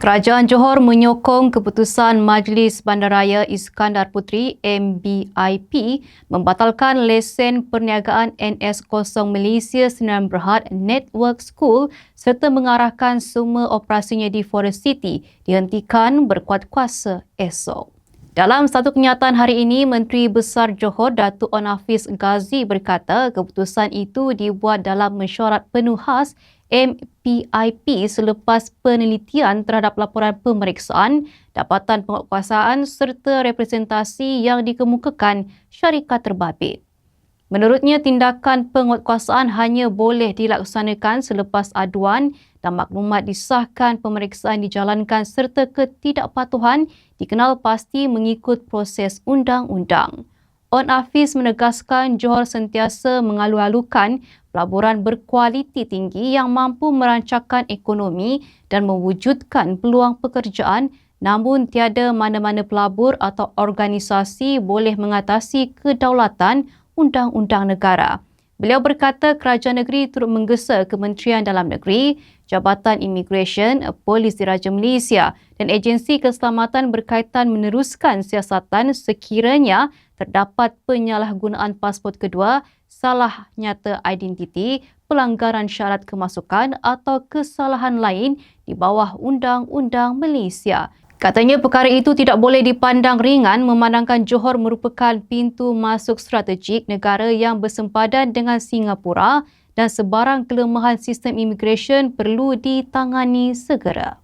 Kerajaan Johor menyokong keputusan Majlis Bandaraya Iskandar Puteri MBIP membatalkan lesen perniagaan NS0 Malaysia Sdn Bhd Network School serta mengarahkan semua operasinya di Forest City dihentikan berkuat kuasa esok. Dalam satu kenyataan hari ini, Menteri Besar Johor Datuk Onn Hafiz Ghazi berkata keputusan itu dibuat dalam mesyuarat penuh khas MPIP selepas penelitian terhadap laporan pemeriksaan, dapatan penguatkuasaan serta representasi yang dikemukakan syarikat terbabit. Menurutnya, tindakan penguatkuasaan hanya boleh dilaksanakan selepas aduan dan maklumat disahkan, pemeriksaan dijalankan serta ketidakpatuhan dikenal pasti mengikut proses undang-undang. Onn Hafiz menegaskan Johor sentiasa mengalu-alukan pelaburan berkualiti tinggi yang mampu merancangkan ekonomi dan mewujudkan peluang pekerjaan, namun tiada mana-mana pelabur atau organisasi boleh mengatasi kedaulatan undang-undang negara. Beliau berkata kerajaan negeri turut menggesa Kementerian Dalam Negeri, Jabatan Imigresen, Polis Diraja Malaysia dan agensi keselamatan berkaitan meneruskan siasatan sekiranya terdapat penyalahgunaan pasport kedua, salah nyata identiti, pelanggaran syarat kemasukan atau kesalahan lain di bawah Undang-Undang Malaysia. Katanya perkara itu tidak boleh dipandang ringan memandangkan Johor merupakan pintu masuk strategik negara yang bersempadan dengan Singapura dan sebarang kelemahan sistem imigresen perlu ditangani segera.